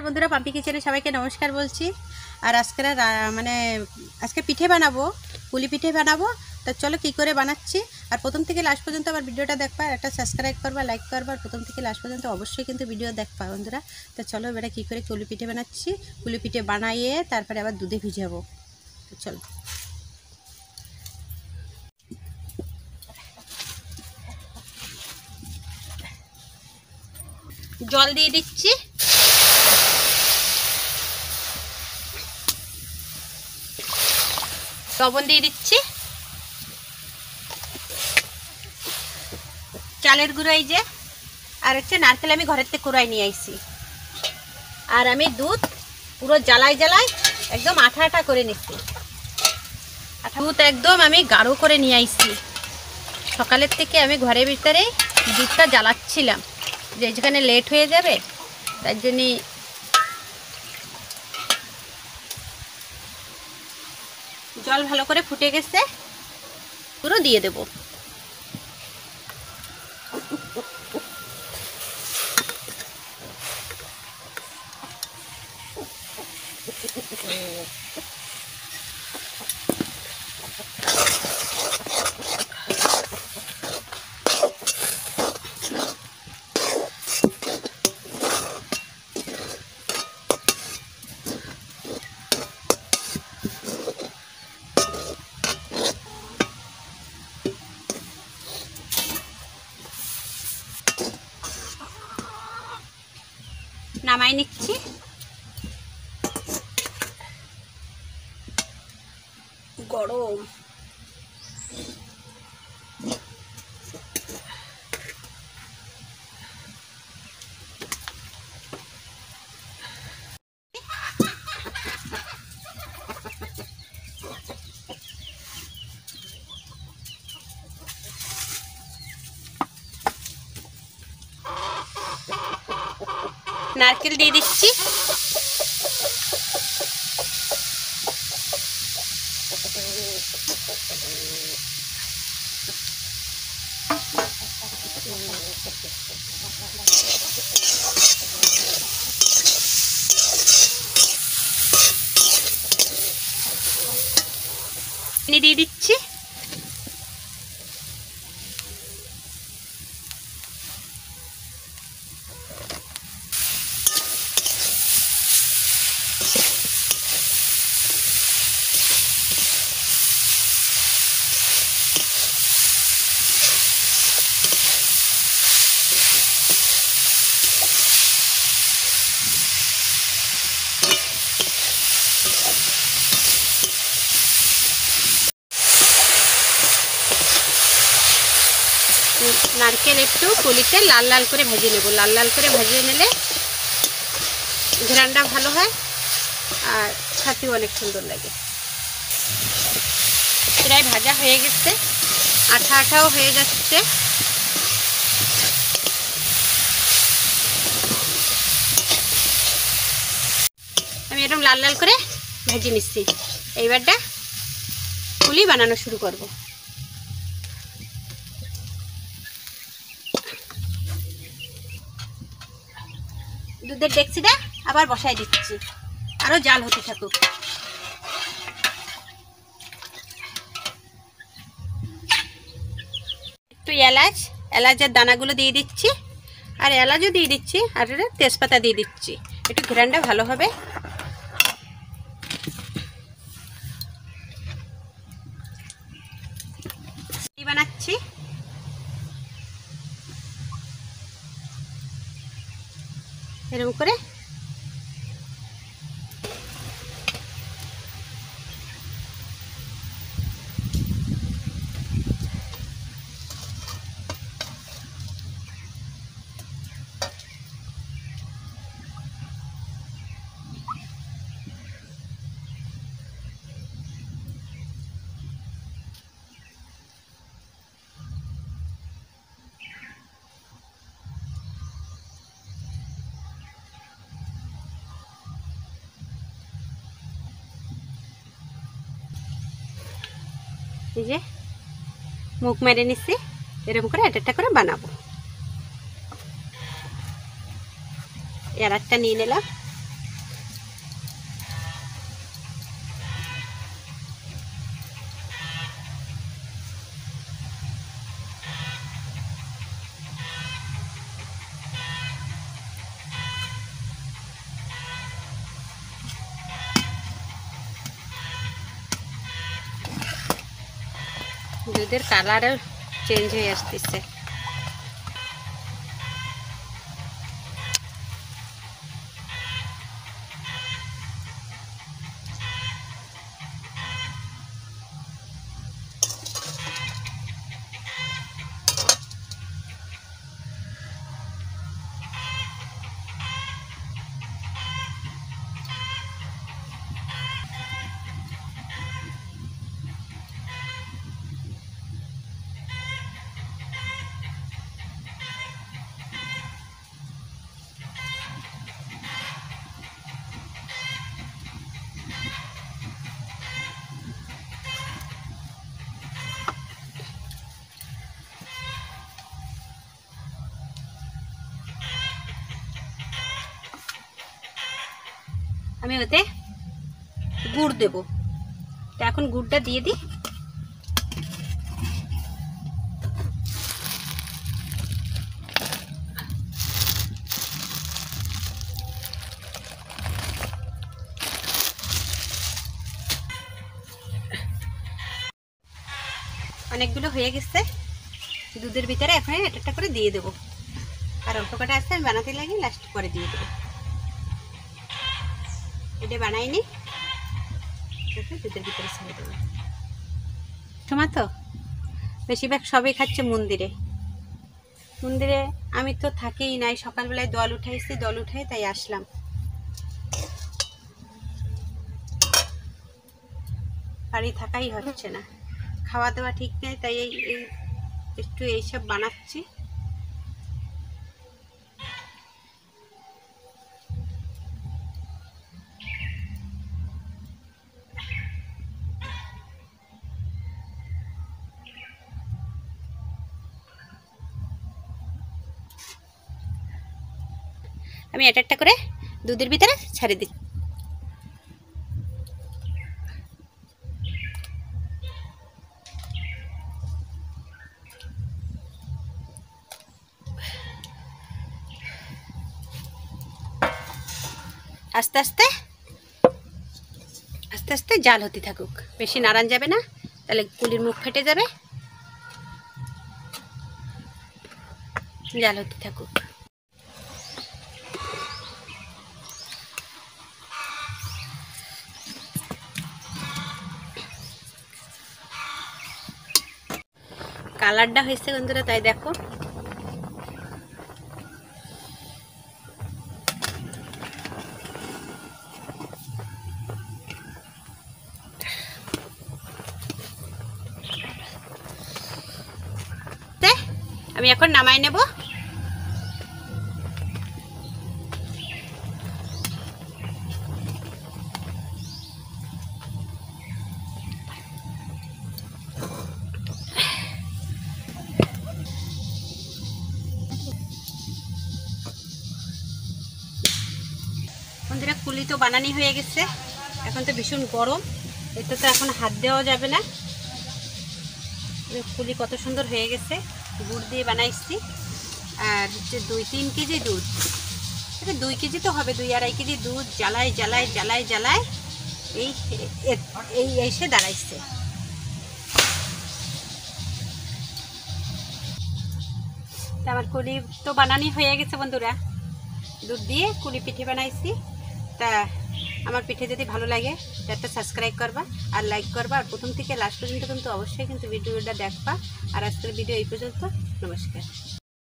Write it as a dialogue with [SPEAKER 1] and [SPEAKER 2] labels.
[SPEAKER 1] নমস্কার বন্ধুরা, পাম্পি কিচেনে সবাইকে নমস্কার বলছি। আর আজকে পিঠে বানাবো, পুলি পিঠে বানাবো। তা চলো কী করে বানাচ্ছি, আর প্রথম থেকে লাস্ট পর্যন্ত আমার ভিডিওটা দেখবা, একটা সাবস্ক্রাইব করবা, লাইক করবা, আর প্রথম থেকে লাস্ট পর্যন্ত অবশ্যই কিন্তু ভিডিও দেখবা বন্ধুরা। তা চলো এবারে কী করে পুলি পিঠে বানাচ্ছি, পুলি পিঠে বানাইয়ে তারপরে আবার দুধে ভিজাবো। তো চলো জল দিয়ে দিচ্ছি, লবণ দিয়ে দিচ্ছি, চালের গুঁড়ো এই যে, আর হচ্ছে নারকেল আমি ঘরের থেকে কুড়াই নিয়ে আইছি। আর আমি দুধ পুরো জ্বালাই জ্বালাই একদম আঠা আঠা করে নিচ্ছি। দুধ একদম আমি গাঢ় করে নিয়ে আইছি। সকালের থেকে আমি ঘরের ভিতরে দুধটা জ্বালাচ্ছিলাম, যে যেখানে লেট হয়ে যাবে তার জন্যে। জল ভালো করে ফুটে গেছে, পুরো দিয়ে দেব। নামাই নিচ্ছি। গরম নারকেল দিয়ে দিচ্ছি, চিনি দিয়ে দিচ্ছি, নারকেল একটু পুলিতে লাল লাল করে ভেজে নেব। লাল লাল করে ভেজে নিলে ঘ্রাণটা ভালো হয় আর খেতেও অনেক সুন্দর লাগে। প্রায় ভাজা হয়ে গেছে, আঠা আঠাও হয়ে যাচ্ছে। আমি এরকম লাল লাল করে ভেজে নিচ্ছি। এইবারটা পুলি বানানো শুরু করব। দুধের ডেকচিটা আবার বসাই দিচ্ছি, আরো জাল হতে থাকুক। একটু এলাচের দানাগুলো দিয়ে দিচ্ছি, আর এলাচও দিয়ে দিচ্ছি, আর তেজপাতা দিয়ে দিচ্ছি, একটু ঘ্রাণটা ভালো হবে। বানাচ্ছি এরকম করে। এই যে মুখ মেরে নিচ্ছি, এরকম করে একটা করে বানাবো। এর একটা নিয়ে নিলাম। দুধের কালারও চেঞ্জ হয়ে আসতেছে। আমি ওতে গুড় দেব। তো এখন গুড়টা দিয়ে দিই। অনেকগুলো হয়ে গেছে দুধের ভিতরে, এখন একটা করে দিয়ে দেবো। আর অল্প কটা আছে আমি বানাতে লাগি, লাস্ট করে দিয়ে দেবো। এটা বানাইনি, দুধের ভিতরে ছেড়ে দেবো। তোমার তো বেশিরভাগ সবাই খাচ্ছে মন্দিরে। মন্দিরে আমি তো থাকিই নাই, সকালবেলায় দল উঠাইছি, দল উঠাই তাই আসলাম। বাড়ি থাকাই হচ্ছে না, খাওয়া দাওয়া ঠিক নেই, তাই এই একটু এইসব বানাচ্ছি। আমি এটা একটা করে দুধের ভিতরে ছেড়ে দিই। আস্তে আস্তে আস্তে আস্তে জাল হতে থাকুক, বেশি নাড়ান যাবে না, তাহলে কুলির মুখ ফেটে যাবে। জাল হতে থাকুক। কালারটা হয়েছে বন্ধুরা, তাই দেখো। আমি এখন নামাই নেব। বন্ধুরা কুলি তো বানানি হয়ে গেছে, এখন তো ভীষণ গরম, এতে তো এখন হাত দেওয়া যাবে না। কুলি কত সুন্দর হয়ে গেছে, গুড় দিয়ে বানাইছি। আর হচ্ছে 2-3 কেজি দুধ, এটা 2 কেজি তো হবে, 2-2.5 কেজি দুধ জ্বালায় জ্বালায় জ্বালায় জ্বালায় এই এসে দাঁড়াইছে। আমার কুলি তো বানানি হয়ে গেছে বন্ধুরা, দুধ দিয়ে কুলি পিঠে বানাইছি। তা আমার পিঠে যদি ভালো লাগে একটা সাবস্ক্রাইব করবা আর লাইক করবা, আর প্রথম থেকে লাস্ট পর্যন্ত কিন্তু অবশ্যই কিন্তু ভিডিওটা দেখবা। আর আজকের ভিডিও এই পর্যন্ত, নমস্কার।